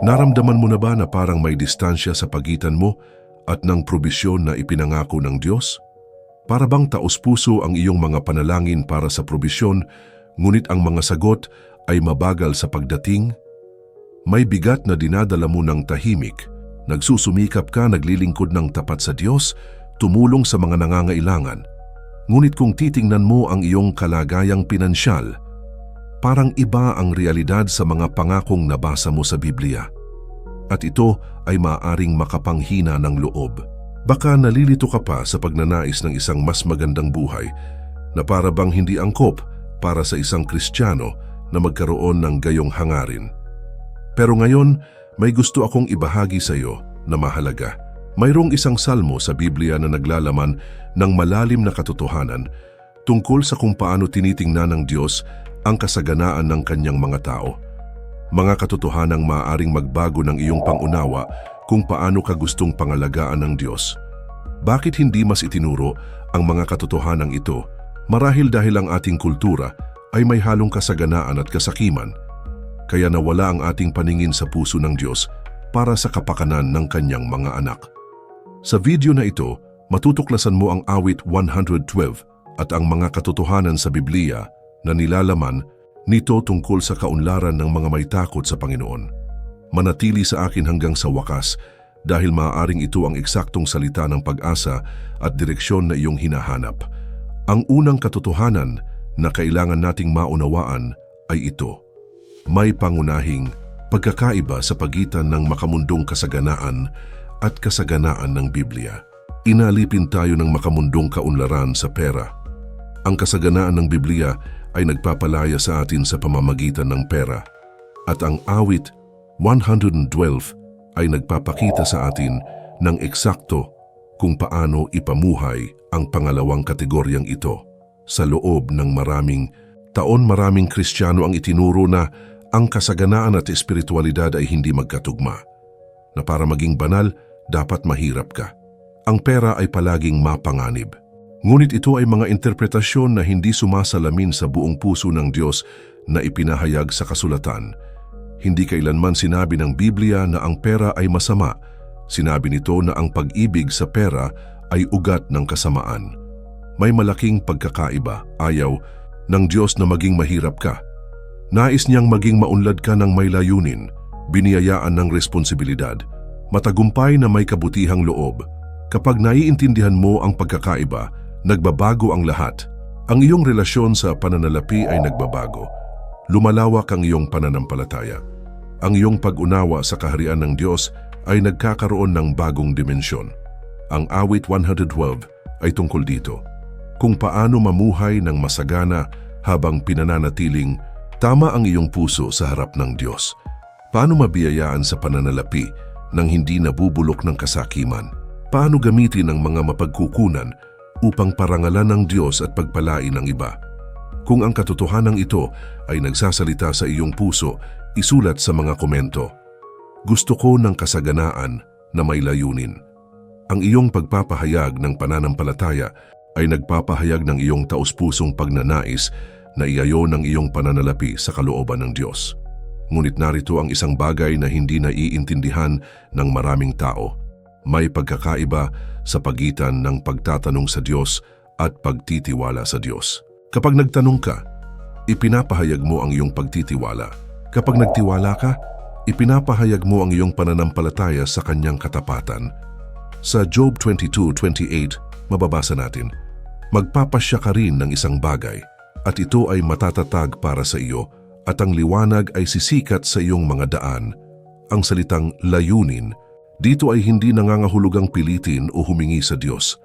Naramdaman mo na ba na parang may distansya sa pagitan mo at ng probisyon na ipinangako ng Diyos? Para bang taos-puso ang iyong mga panalangin para sa probisyon, ngunit ang mga sagot ay mabagal sa pagdating? May bigat na dinadala mo ng tahimik, nagsusumikap ka, naglilingkod ng tapat sa Diyos, tumulong sa mga nangangailangan. Ngunit kung titingnan mo ang iyong kalagayang pinansyal, parang iba ang realidad sa mga pangakong nabasa mo sa Biblia. At ito ay maaaring makapanghina ng loob. Baka nalilito ka pa sa pagnanais ng isang mas magandang buhay na para bang hindi angkop para sa isang Kristiyano na magkaroon ng gayong hangarin. Pero ngayon, may gusto akong ibahagi sa iyo na mahalaga. Mayroong isang salmo sa Biblia na naglalaman ng malalim na katotohanan tungkol sa kung paano tinitingnan ng Diyos ang kasaganaan ng kanyang mga tao. Mga katotohanang maaaring magbago ng iyong pangunawa kung paano ka gustong pangalagaan ng Diyos. Bakit hindi mas itinuro ang mga katotohanang ito? Marahil dahil ang ating kultura ay may halong kasaganaan at kasakiman, kaya nawala ang ating paningin sa puso ng Diyos para sa kapakanan ng kanyang mga anak. Sa video na ito, matutuklasan mo ang awit 112 at ang mga katotohanan sa Biblia na nilalaman nito tungkol sa kaunlaran ng mga may takot sa Panginoon. Manatili sa akin hanggang sa wakas dahil maaaring ito ang eksaktong salita ng pag-asa at direksyon na iyong hinahanap. Ang unang katotohanan na kailangan nating maunawaan ay ito. May pangunahing pagkakaiba sa pagitan ng makamundong kasaganaan at kasaganaan ng Biblia. Inalipin tayo ng makamundong kaunlaran sa pera. Ang kasaganaan ng Biblia ay nagpapalaya sa atin sa pamamagitan ng pera. At ang awit 112 ay nagpapakita sa atin ng eksakto kung paano ipamuhay ang pangalawang kategoryang ito. Sa loob ng maraming taon, maraming Kristiyano ang itinuro na ang kasaganaan at espiritualidad ay hindi magkatugma. Na para maging banal, dapat mahirap ka. Ang pera ay palaging mapanganib. Ngunit ito ay mga interpretasyon na hindi sumasalamin sa buong puso ng Diyos na ipinahayag sa kasulatan. Hindi kailanman sinabi ng Biblia na ang pera ay masama. Sinabi nito na ang pag-ibig sa pera ay ugat ng kasamaan. May malaking pagkakaiba. Ayaw ng Diyos na maging mahirap ka. Nais niyang maging maunlad ka ng may layunin, biniyayaan ng responsibilidad, matagumpay na may kabutihang loob. Kapag naiintindihan mo ang pagkakaiba, nagbabago ang lahat. Ang iyong relasyon sa pananalapi ay nagbabago. Lumalawak ang iyong pananampalataya. Ang iyong pag-unawa sa kaharian ng Diyos ay nagkakaroon ng bagong dimensyon. Ang awit 112 ay tungkol dito. Kung paano mamuhay ng masagana habang pinananatiling tama ang iyong puso sa harap ng Diyos. Paano mabiyayaan sa pananalapi nang hindi nabubulok ng kasakiman? Paano gamitin ang mga mapagkukunan upang parangalan ng Diyos at pagpalain ng iba? Kung ang katotohanan ito ay nagsasalita sa iyong puso, isulat sa mga komento. Gusto ko ng kasaganaan na may layunin. Ang iyong pagpapahayag ng pananampalataya ay nagpapahayag ng iyong taus-pusong pagnanais na iayo ng iyong pananalapi sa kalooban ng Diyos. Ngunit narito ang isang bagay na hindi naiintindihan ng maraming tao. May pagkakaiba sa pagitan ng pagtatanong sa Diyos at pagtitiwala sa Diyos. Kapag nagtanong ka, ipinapahayag mo ang iyong pagtitiwala. Kapag nagtiwala ka, ipinapahayag mo ang iyong pananampalataya sa kanyang katapatan. Sa Job 22:28, mababasa natin, magpapasya ka rin ng isang bagay, at ito ay matatatag para sa iyo, at ang liwanag ay sisikat sa iyong mga daan. Ang salitang layunin, dito ay hindi nangangahulugang pilitin o humingi sa Diyos.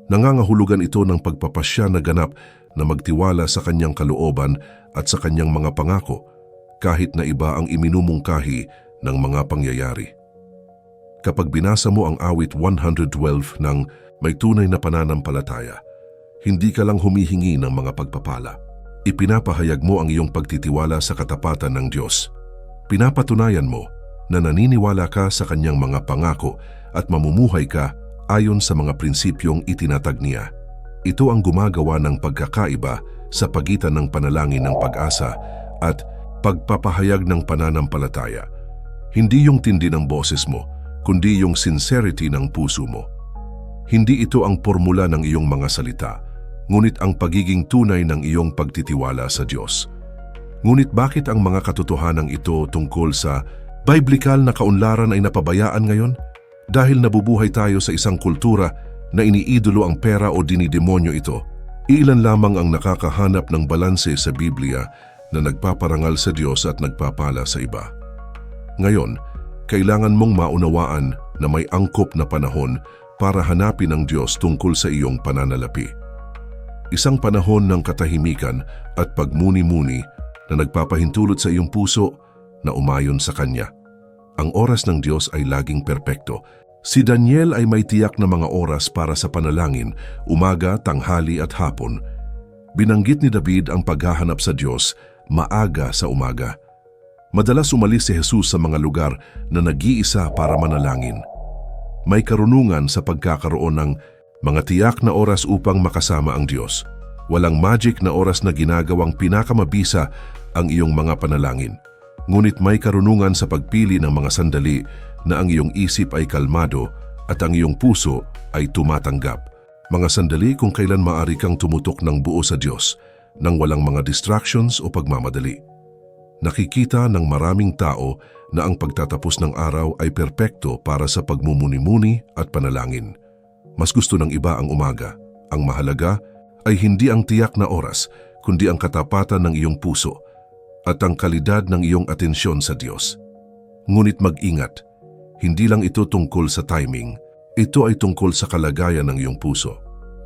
Nangangahulugan ito ng pagpapasya na ganap na magtiwala sa kanyang kalooban at sa kanyang mga pangako, kahit na iba ang iminumungkahi ng mga pangyayari. Kapag binasa mo ang awit 112 ng may tunay na pananampalataya, hindi ka lang humihingi ng mga pagpapala. Ipinapahayag mo ang iyong pagtitiwala sa katapatan ng Diyos. Pinapatunayan mo na naniniwala ka sa kanyang mga pangako at mamumuhay ka ayon sa mga prinsipyong itinatag niya. Ito ang gumagawa ng pagkakaiba sa pagitan ng panalangin ng pag-asa at pagpapahayag ng pananampalataya. Hindi yung tindi ng boses mo, kundi yung sincerity ng puso mo. Hindi ito ang formula ng iyong mga salita, ngunit ang pagiging tunay ng iyong pagtitiwala sa Diyos. Ngunit bakit ang mga katotohanan ito tungkol sa biblikal na kaunlaran ay napabayaan ngayon? Dahil nabubuhay tayo sa isang kultura na iniidolo ang pera o dinidemonyo ito. Ilan lamang ang nakakahanap ng balanse sa Biblia na nagpaparangal sa Diyos at nagpapala sa iba. Ngayon, kailangan mong maunawaan na may angkop na panahon para hanapin ang Diyos tungkol sa iyong pananalapi. Isang panahon ng katahimikan at pagmuni-muni na nagpapahintulot sa iyong puso na umayon sa Kanya. Ang oras ng Diyos ay laging perpekto. Si Daniel ay may tiyak na mga oras para sa panalangin, umaga, tanghali at hapon. Binanggit ni David ang paghahanap sa Diyos maaga sa umaga. Madalas umalis si Jesus sa mga lugar na nag-iisa para manalangin. May karunungan sa pagkakaroon ng mga tiyak na oras upang makasama ang Diyos. Walang magic na oras na ginagawang pinakamabisa ang iyong mga panalangin. Ngunit may karunungan sa pagpili ng mga sandali na ang iyong isip ay kalmado at ang iyong puso ay tumatanggap. Mga sandali kung kailan maaari kang tumutok ng buo sa Diyos nang walang mga distractions o pagmamadali. Nakikita ng maraming tao na ang pagtatapos ng araw ay perpekto para sa pagmumuni-muni at panalangin. Mas gusto ng iba ang umaga. Ang mahalaga ay hindi ang tiyak na oras, kundi ang katapatan ng iyong puso at ang kalidad ng iyong atensyon sa Diyos. Ngunit mag-ingat, hindi lang ito tungkol sa timing, ito ay tungkol sa kalagayan ng iyong puso.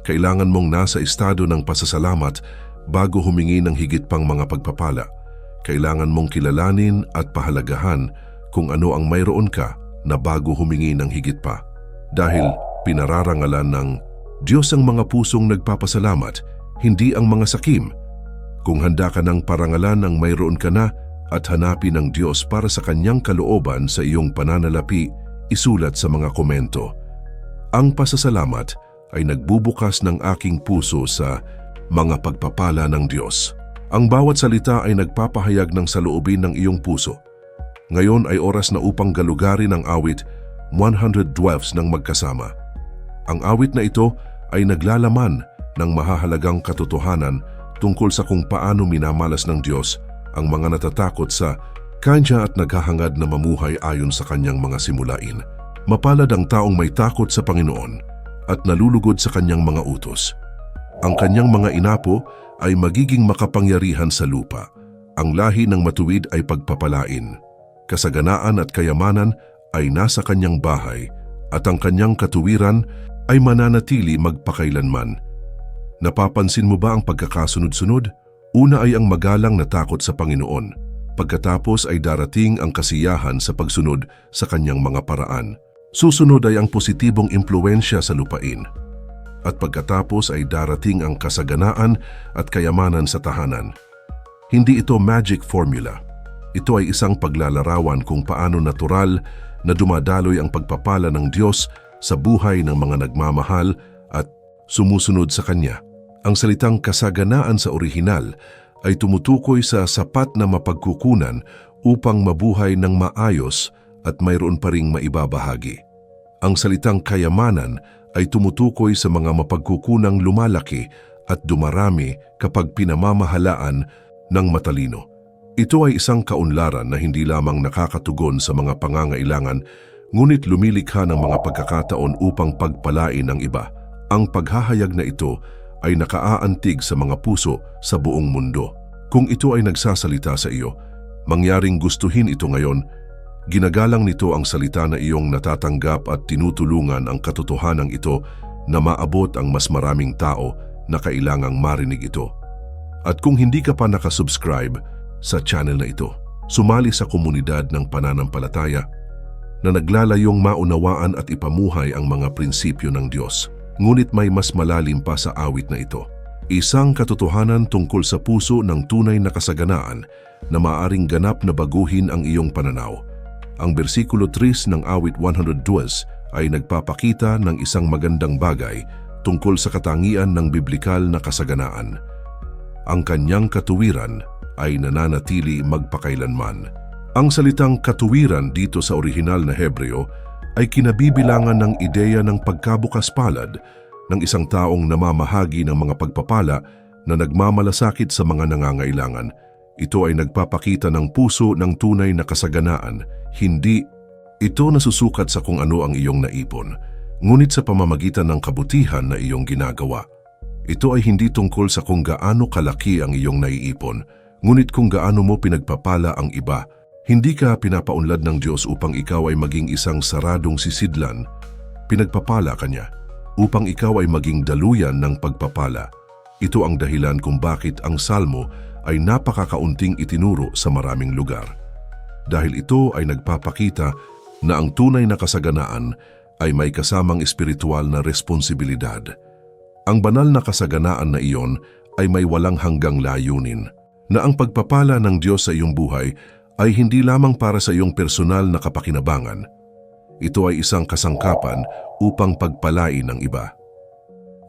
Kailangan mong nasa estado ng pasasalamat bago humingi ng higit pang mga pagpapala. Kailangan mong kilalanin at pahalagahan kung ano ang mayroon ka na bago humingi ng higit pa. Dahil pinararangalan ng Diyos ang mga pusong nagpapasalamat, hindi ang mga sakim. Kung handa ka ng parangalan ang mayroon ka na at hanapin ang Diyos para sa Kanyang kalooban sa iyong pananalapi, isulat sa mga komento. Ang pasasalamat ay nagbubukas ng aking puso sa mga pagpapala ng Diyos. Ang bawat salita ay nagpapahayag ng saloobin ng iyong puso. Ngayon ay oras na upang galugarin ang awit 112 ng magkasama. Ang awit na ito ay naglalaman ng mahahalagang katotohanan tungkol sa kung paano minamalas ng Diyos ang mga natatakot sa Kanya at naghahangad na mamuhay ayon sa Kanyang mga simulain. Mapalad ang taong may takot sa Panginoon at nalulugod sa Kanyang mga utos. Ang Kanyang mga inapo ay magiging makapangyarihan sa lupa. Ang lahi ng matuwid ay pagpapalain. Kasaganaan at kayamanan ay nasa Kanyang bahay at ang Kanyang katuwiran ay mananatili magpakailanman. Napapansin mo ba ang pagkakasunod-sunod? Una ay ang magalang na takot sa Panginoon. Pagkatapos ay darating ang kasiyahan sa pagsunod sa Kanyang mga paraan. Susunod ay ang positibong impluensya sa lupain. At pagkatapos ay darating ang kasaganaan at kayamanan sa tahanan. Hindi ito magic formula. Ito ay isang paglalarawan kung paano natural na dumadaloy ang pagpapala ng Diyos sa buhay ng mga nagmamahal at sumusunod sa Kanya. Ang salitang kasaganaan sa orihinal ay tumutukoy sa sapat na mapagkukunan upang mabuhay ng maayos at mayroon pa ring maibabahagi. Ang salitang kayamanan ay tumutukoy sa mga mapagkukunang lumalaki at dumarami kapag pinamamahalaan ng matalino. Ito ay isang kaunlaran na hindi lamang nakakatugon sa mga pangangailangan, ngunit lumilikha ng mga pagkakataon upang pagpalain ang iba. Ang paghahayag na ito ay nakaaantig sa mga puso sa buong mundo. Kung ito ay nagsasalita sa iyo, mangyaring gustuhin ito ngayon. Ginagalang nito ang salita na iyong natatanggap at tinutulungan ang katotohanang ito na maabot ang mas maraming tao na kailangang marinig ito. At kung hindi ka pa nakasubscribe sa channel na ito, sumali sa komunidad ng pananampalataya na naglalayong maunawaan at ipamuhay ang mga prinsipyo ng Diyos. Ngunit may mas malalim pa sa awit na ito. Isang katotohanan tungkol sa puso ng tunay na kasaganaan na maaring ganap na baguhin ang iyong pananaw. Ang bersikulo 3 ng awit 102 ay nagpapakita ng isang magandang bagay tungkol sa katangian ng biblikal na kasaganaan. Ang Kanyang katuwiran ay nananatili magpakailanman. Ang salitang katuwiran dito sa orihinal na Hebreo ay kinabibilangan ng ideya ng pagkabukas palad ng isang taong namamahagi ng mga pagpapala na nagmamalasakit sa mga nangangailangan. Ito ay nagpapakita ng puso ng tunay na kasaganaan, hindi ito nasusukat sa kung ano ang iyong naipon, ngunit sa pamamagitan ng kabutihan na iyong ginagawa. Ito ay hindi tungkol sa kung gaano kalaki ang iyong naiipon, ngunit kung gaano mo pinagpapala ang iba. Hindi ka pinapaunlad ng Diyos upang ikaw ay maging isang saradong sisidlan. Pinagpapala ka niya upang ikaw ay maging daluyan ng pagpapala. Ito ang dahilan kung bakit ang salmo ay napakakaunting itinuro sa maraming lugar. Dahil ito ay nagpapakita na ang tunay na kasaganaan ay may kasamang espiritual na responsibilidad. Ang banal na kasaganaan na iyon ay may walang hanggang layunin, na ang pagpapala ng Diyos sa iyong buhay ay hindi lamang para sa iyong personal na kapakinabangan. Ito ay isang kasangkapan upang pagpalain ang iba.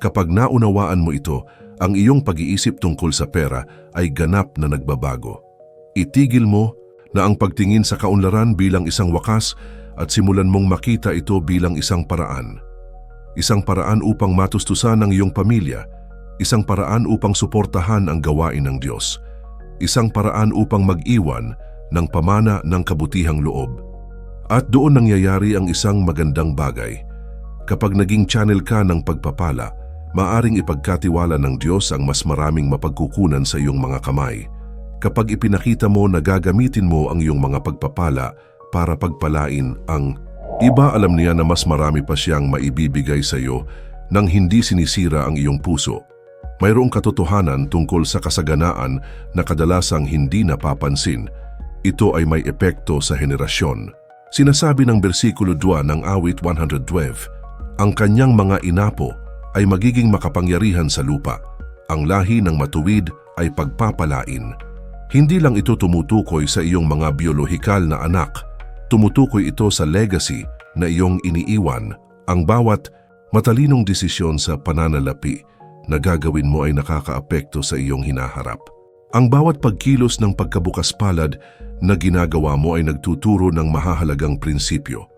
Kapag naunawaan mo ito, ang iyong pag-iisip tungkol sa pera ay ganap na nagbabago. Itigil mo na ang pagtingin sa kaunlaran bilang isang wakas at simulan mong makita ito bilang isang paraan. Isang paraan upang matustusan ang iyong pamilya, isang paraan upang suportahan ang gawain ng Diyos, isang paraan upang mag-iwan ng pamana ng kabutihang loob. At doon nangyayari ang isang magandang bagay. Kapag naging channel ka ng pagpapala, maaring ipagkatiwala ng Diyos ang mas maraming mapagkukunan sa iyong mga kamay. Kapag ipinakita mo na gagamitin mo ang iyong mga pagpapala para pagpalain ang iba, alam niya na mas marami pa siyang maibibigay sa iyo nang hindi sinisira ang iyong puso. Mayroong katotohanan tungkol sa kasaganaan na kadalasang hindi napapansin. Ito ay may epekto sa henerasyon. Sinasabi ng bersikulo 2 ng awit 112, ang kanyang mga inapo ay magiging makapangyarihan sa lupa. Ang lahi ng matuwid ay pagpapalain. Hindi lang ito tumutukoy sa iyong mga biolohikal na anak. Tumutukoy ito sa legacy na iyong iniiwan. Ang bawat matalinong desisyon sa pananalapi na gagawin mo ay nakakaapekto sa iyong hinaharap. Ang bawat pagkilos ng pagkabukas palad na ginagawa mo ay nagtuturo ng mahahalagang prinsipyo.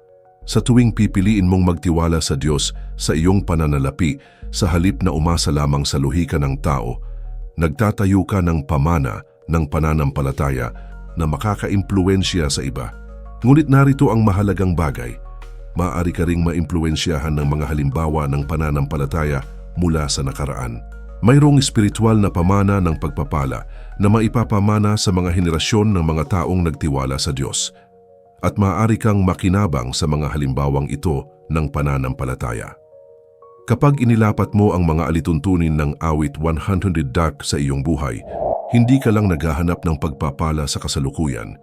Sa tuwing pipiliin mong magtiwala sa Diyos sa iyong pananalapi sa halip na umasa lamang sa luhika ng tao, nagtatayo ka ng pamana ng pananampalataya na makakaimpluwensya sa iba. Ngunit narito ang mahalagang bagay. Maaari ka ring maimpluwensyahan ng mga halimbawa ng pananampalataya mula sa nakaraan. Mayroong espiritual na pamana ng pagpapala na maipapamana sa mga henerasyon ng mga taong nagtiwala sa Diyos. At maaari kang makinabang sa mga halimbawang ito ng pananampalataya. Kapag inilapat mo ang mga alituntunin ng awit 100 dark sa iyong buhay, hindi ka lang naghahanap ng pagpapala sa kasalukuyan.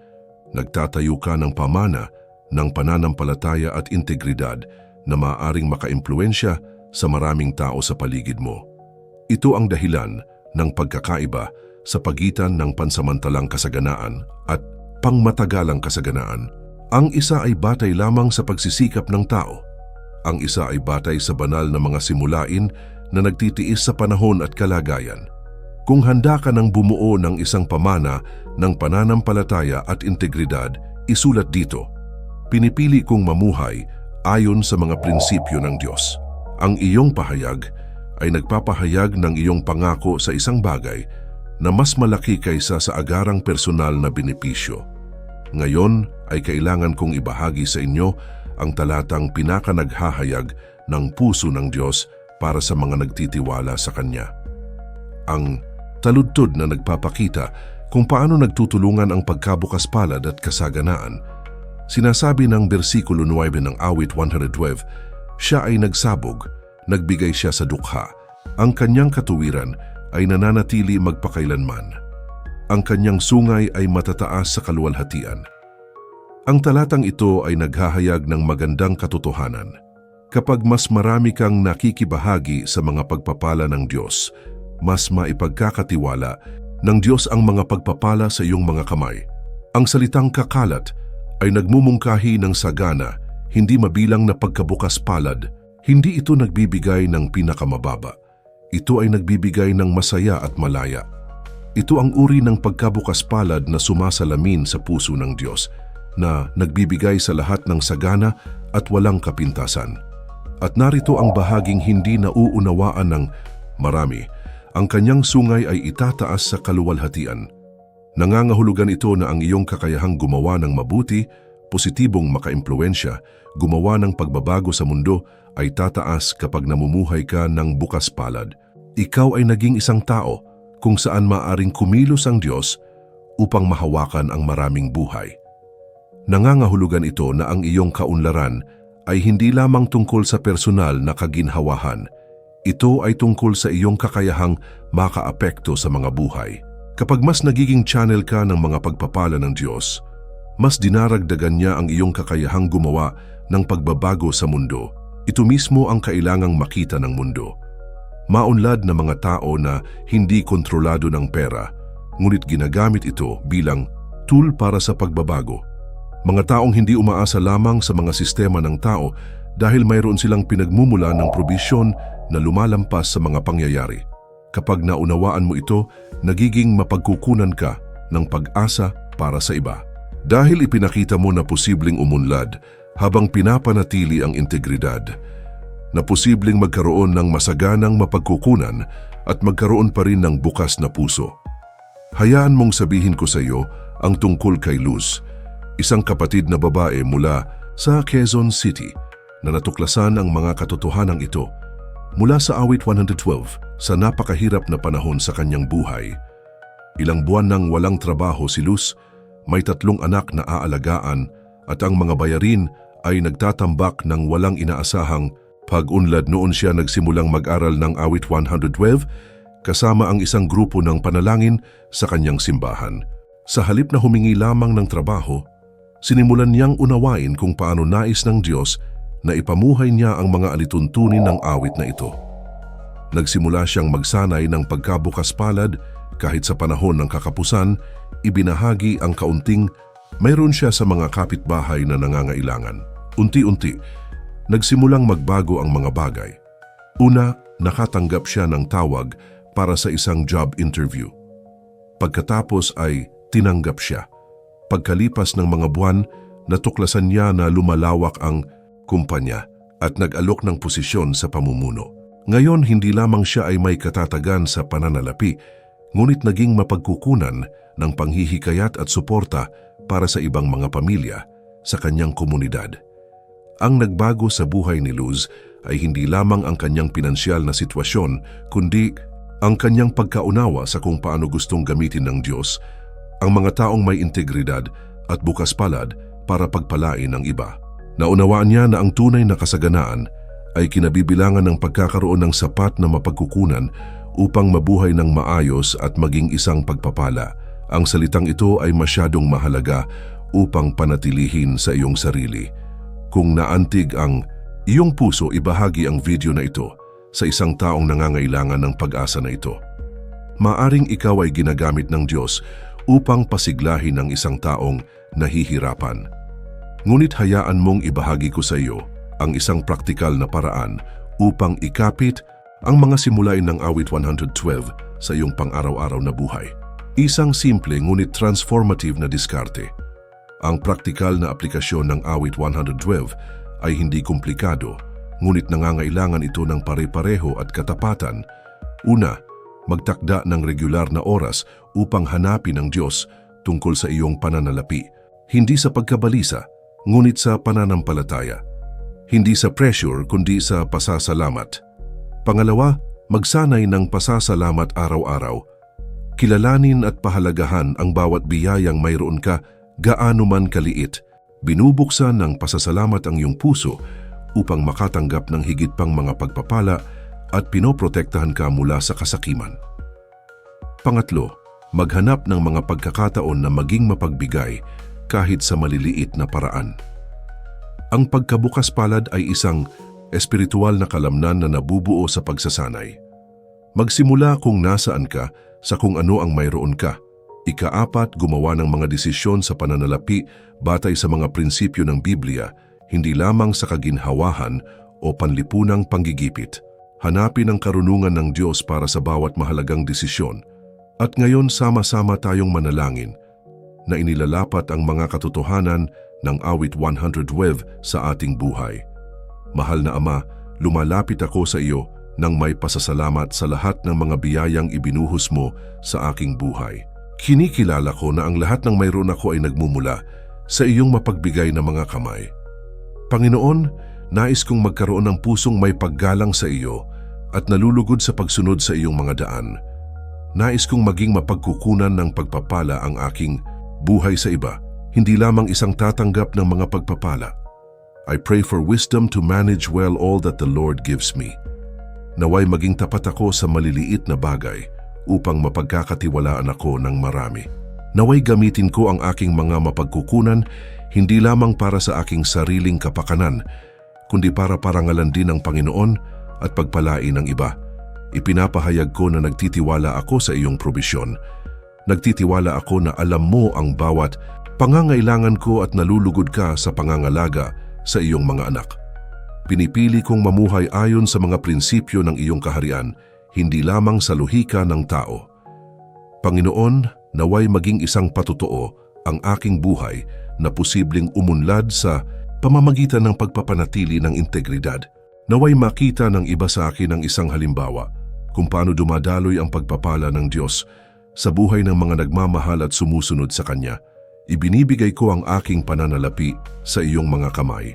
Nagtatayo ka ng pamana ng pananampalataya at integridad na maaaring makaimpluwensya sa maraming tao sa paligid mo. Ito ang dahilan ng pagkakaiba sa pagitan ng pansamantalang kasaganaan at pangmatagalang kasaganaan. Ang isa ay batay lamang sa pagsisikap ng tao. Ang isa ay batay sa banal na mga simulain na nagtitiis sa panahon at kalagayan. Kung handa ka ng bumuo ng isang pamana ng pananampalataya at integridad, isulat dito, pinipili kong mamuhay ayon sa mga prinsipyo ng Diyos. Ang iyong pahayag ay nagpapahayag ng iyong pangako sa isang bagay na mas malaki kaysa sa agarang personal na benepisyo. Ngayon ay kailangan kong ibahagi sa inyo ang talatang pinakanaghahayag ng puso ng Diyos para sa mga nagtitiwala sa Kanya. Ang taludtod na nagpapakita kung paano nagtutulungan ang pagkabukas palad at kasaganaan. Sinasabi ng bersikulo 9 ng awit 112, siya ay nagsabog, nagbigay siya sa dukha. Ang kanyang katuwiran ay nananatili magpakailanman. Ang kanyang sungay ay matataas sa kaluwalhatian. Ang talatang ito ay naghahayag ng magandang katotohanan. Kapag mas marami kang nakikibahagi sa mga pagpapala ng Diyos, mas maipagkakatiwala ng Diyos ang mga pagpapala sa iyong mga kamay. Ang salitang kakalat ay nagmumungkahi ng sagana, hindi mabilang na pagkabukas palad. Hindi ito nagbibigay ng pinakamababa. Ito ay nagbibigay ng masaya at malaya. Ito ang uri ng pagkabukas palad na sumasalamin sa puso ng Diyos, na nagbibigay sa lahat ng sagana at walang kapintasan. At narito ang bahaging hindi nauunawaan ng marami. Ang kanyang sungay ay itataas sa kaluwalhatian. Nangangahulugan ito na ang iyong kakayahang gumawa ng mabuti, positibong makaimpluwensya, gumawa ng pagbabago sa mundo ay tataas kapag namumuhay ka ng bukas palad. Ikaw ay naging isang tao kung saan maaring kumilos ang Diyos upang mahawakan ang maraming buhay. Nangangahulugan ito na ang iyong kaunlaran ay hindi lamang tungkol sa personal na kaginhawahan. Ito ay tungkol sa iyong kakayahang makaapekto sa mga buhay. Kapag mas nagiging channel ka ng mga pagpapala ng Diyos, mas dinaragdagan niya ang iyong kakayahang gumawa ng pagbabago sa mundo. Ito mismo ang kailangang makita ng mundo. Maunlad na mga tao na hindi kontrolado ng pera, ngunit ginagamit ito bilang tool para sa pagbabago. Mga taong hindi umaasa lamang sa mga sistema ng tao dahil mayroon silang pinagmumula ng probisyon na lumalampas sa mga pangyayari. Kapag naunawaan mo ito, nagiging mapagkukunan ka ng pag-asa para sa iba. Dahil ipinakita mo na posibleng umunlad habang pinapanatili ang integridad, na posibleng magkaroon ng masaganang mapagkukunan at magkaroon pa rin ng bukas na puso. Hayaan mong sabihin ko sa iyo ang tungkol kay Luz, isang kapatid na babae mula sa Quezon City na natuklasan ang mga katotohanan ito mula sa awit 112 sa napakahirap na panahon sa kanyang buhay. Ilang buwan nang walang trabaho si Luz, may 3 anak na aalagaan at ang mga bayarin ay nagtatambak ng walang inaasahang pag-unlad. Noon siya nagsimulang mag-aral ng awit 112 kasama ang isang grupo ng panalangin sa kanyang simbahan. Sa halip na humingi lamang ng trabaho, sinimulan niyang unawain kung paano nais ng Diyos na ipamuhay niya ang mga alituntunin ng awit na ito. Nagsimula siyang magsanay ng pagkabukas palad kahit sa panahon ng kakapusan, ibinahagi ang kaunting mayroon siya sa mga kapitbahay na nangangailangan. Unti-unti, nagsimulang magbago ang mga bagay. Una, nakatanggap siya ng tawag para sa isang job interview. Pagkatapos ay tinanggap siya. Pagkalipas ng mga buwan, natuklasan niya na lumalawak ang kumpanya at nag-alok ng posisyon sa pamumuno. Ngayon, hindi lamang siya ay may katatagan sa pananalapi, ngunit naging mapagkukunan ng panghihikayat at suporta para sa ibang mga pamilya sa kanyang komunidad. Ang nagbago sa buhay ni Luz ay hindi lamang ang kanyang pinansyal na sitwasyon, kundi ang kanyang pagkaunawa sa kung paano gustong gamitin ng Diyos ang mga taong may integridad at bukas palad para pagpalain ang iba. Naunawaan niya na ang tunay na kasaganaan ay kinabibilangan ng pagkakaroon ng sapat na mapagkukunan upang mabuhay ng maayos at maging isang pagpapala. Ang salitang ito ay masyadong mahalaga upang panatilihin sa iyong sarili. Kung naantig ang iyong puso, ibahagi ang video na ito sa isang taong nangangailangan ng pag-asa na ito. Maaring ikaw ay ginagamit ng Diyos upang pasiglahin ang isang taong nahihirapan. Ngunit hayaan mong ibahagi ko sa iyo ang isang praktikal na paraan upang ikapit ang mga simulain ng awit 112 sa iyong pang-araw-araw na buhay. Isang simple ngunit transformative na diskarte. Ang praktikal na aplikasyon ng awit 112 ay hindi komplikado, ngunit nangangailangan ito ng pare-pareho at katapatan. Una, magtakda ng regular na oras upang hanapin ang Diyos tungkol sa iyong pananalapi. Hindi sa pagkabalisa, ngunit sa pananampalataya. Hindi sa pressure, kundi sa pasasalamat. Pangalawa, magsanay ng pasasalamat araw-araw. Kilalanin at pahalagahan ang bawat biyayang mayroon ka, gaano man kaliit. Binubuksan ng pasasalamat ang iyong puso upang makatanggap ng higit pang mga pagpapala at pinoprotektahan ka mula sa kasakiman. Pangatlo, maghanap ng mga pagkakataon na maging mapagbigay kahit sa maliliit na paraan. Ang pagkabukas palad ay isang espiritual na kalamnan na nabubuo sa pagsasanay. Magsimula kung nasaan ka sa kung ano ang mayroon ka. Ika-4, gumawa ng mga desisyon sa pananalapi batay sa mga prinsipyo ng Biblia, hindi lamang sa kaginhawahan o panlipunang panggigipit. Hanapin ang karunungan ng Diyos para sa bawat mahalagang desisyon. At ngayon sama-sama tayong manalangin na inilalapat ang mga katotohanan ng awit 112 sa ating buhay. Mahal na Ama, lumalapit ako sa iyo nang may pasasalamat sa lahat ng mga biyayang ibinuhos mo sa aking buhay. Kinikilala ko na ang lahat ng mayroon ako ay nagmumula sa iyong mapagbigay na mga kamay. Panginoon, nais kong magkaroon ng pusong may paggalang sa iyo at nalulugod sa pagsunod sa iyong mga daan. Nais kong maging mapagkukunan ng pagpapala ang aking buhay sa iba, hindi lamang isang tatanggap ng mga pagpapala. I pray for wisdom to manage well all that the Lord gives me. Naway maging tapat ako sa maliliit na bagay upang mapagkakatiwalaan ako ng marami. Naway gamitin ko ang aking mga mapagkukunan hindi lamang para sa aking sariling kapakanan, kundi para parangalan din ng Panginoon at pagpalain ng iba. Ipinapahayag ko na nagtitiwala ako sa iyong probisyon. Nagtitiwala ako na alam mo ang bawat pangangailangan ko at nalulugod ka sa pangangalaga sa iyong mga anak. Pinipili kong mamuhay ayon sa mga prinsipyo ng iyong kaharian, hindi lamang sa lohika ng tao. Panginoon, naway maging isang patotoo ang aking buhay na posibleng umunlad sa pamamagitan ng pagpapanatili ng integridad. Naway makita ng iba sa akin ang isang halimbawa kung paano dumadaloy ang pagpapala ng Diyos sa buhay ng mga nagmamahal at sumusunod sa Kanya. Ibinibigay ko ang aking pananalapi sa iyong mga kamay.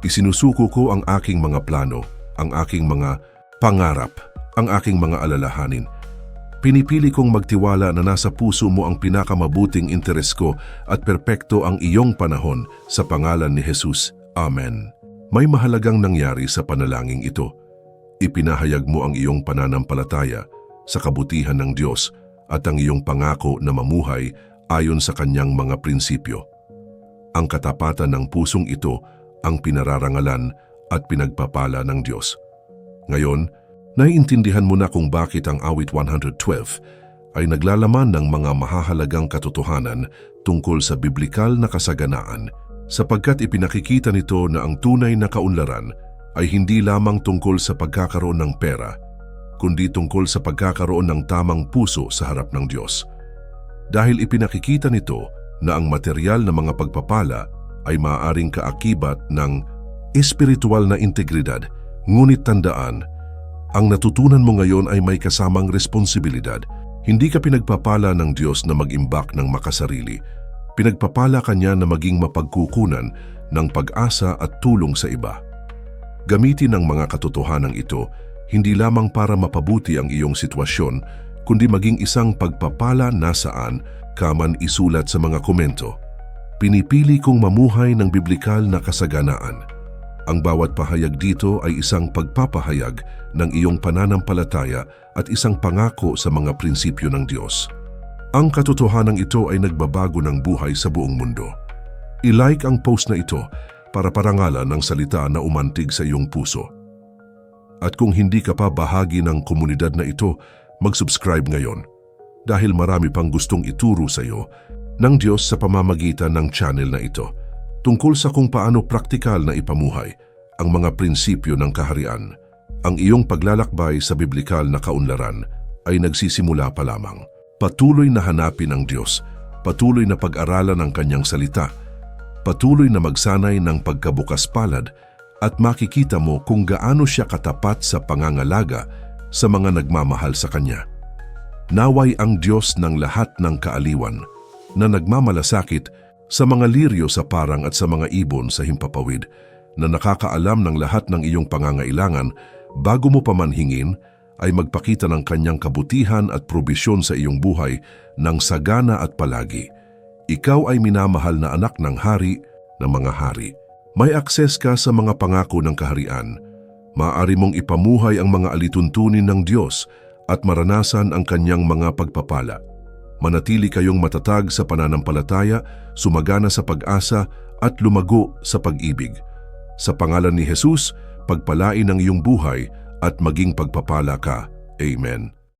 Isinusuko ko ang aking mga plano, ang aking mga pangarap, ang aking mga alalahanin. Pinipili kong magtiwala na nasa puso mo ang pinakamabuting interes ko at perpekto ang iyong panahon sa pangalan ni Jesus. Amen. May mahalagang nangyari sa panalangin ito. Ipinahayag mo ang iyong pananampalataya sa kabutihan ng Diyos at ang iyong pangako na mamuhay ayon sa Kanyang mga prinsipyo. Ang katapatan ng pusong ito ang pinararangalan at pinagpapala ng Diyos. Ngayon, naiintindihan mo na kung bakit ang awit 112 ay naglalaman ng mga mahahalagang katotohanan tungkol sa biblikal na kasaganaan, sapagkat ipinakikita nito na ang tunay na kaunlaran ay hindi lamang tungkol sa pagkakaroon ng pera, kundi tungkol sa pagkakaroon ng tamang puso sa harap ng Diyos. Dahil ipinakikita nito na ang material na mga pagpapala ay maaaring kaakibat ng espiritual na integridad, ngunit tandaan, ang natutunan mo ngayon ay may kasamang responsibilidad. Hindi ka pinagpapala ng Diyos na mag-imbak ng makasarili. Pinagpapala ka niya na maging mapagkukunan ng pag-asa at tulong sa iba. Gamitin ang mga katotohanan ito hindi lamang para mapabuti ang iyong sitwasyon, kundi maging isang pagpapala na saan ka man isulat sa mga komento. Pinipili kong mamuhay ng biblikal na kasaganaan. Ang bawat pahayag dito ay isang pagpapahayag ng iyong pananampalataya at isang pangako sa mga prinsipyo ng Diyos. Ang katotohanan ito ay nagbabago ng buhay sa buong mundo. I-like ang post na ito para parangalan ang salita na umantig sa iyong puso. At kung hindi ka pa bahagi ng komunidad na ito, mag-subscribe ngayon dahil marami pang gustong ituro sa iyo ng Diyos sa pamamagitan ng channel na ito tungkol sa kung paano praktikal na ipamuhay ang mga prinsipyo ng kaharian. Ang iyong paglalakbay sa biblikal na kaunlaran ay nagsisimula pa lamang. Patuloy na hanapin ang Diyos, patuloy na pag-aralan ang Kanyang salita, patuloy na magsanay ng pagkabukas palad at makikita mo kung gaano siya katapat sa pangangalaga sa mga nagmamahal sa Kanya. Naway ang Diyos ng lahat ng kaaliwan na nagmamalasakit sa mga liryo sa parang at sa mga ibon sa himpapawid, na nakakaalam ng lahat ng iyong pangangailangan bago mo pa man hingin, ay magpakita ng Kanyang kabutihan at probisyon sa iyong buhay ng sagana at palagi. Ikaw ay minamahal na anak ng hari ng mga hari. May akses ka sa mga pangako ng kaharian. Maaari mong ipamuhay ang mga alituntunin ng Diyos at maranasan ang Kanyang mga pagpapala. Manatili kayong matatag sa pananampalataya, sumagana sa pag-asa at lumago sa pag-ibig. Sa pangalan ni Jesus, pagpalain ang iyong buhay at maging pagpapala ka. Amen.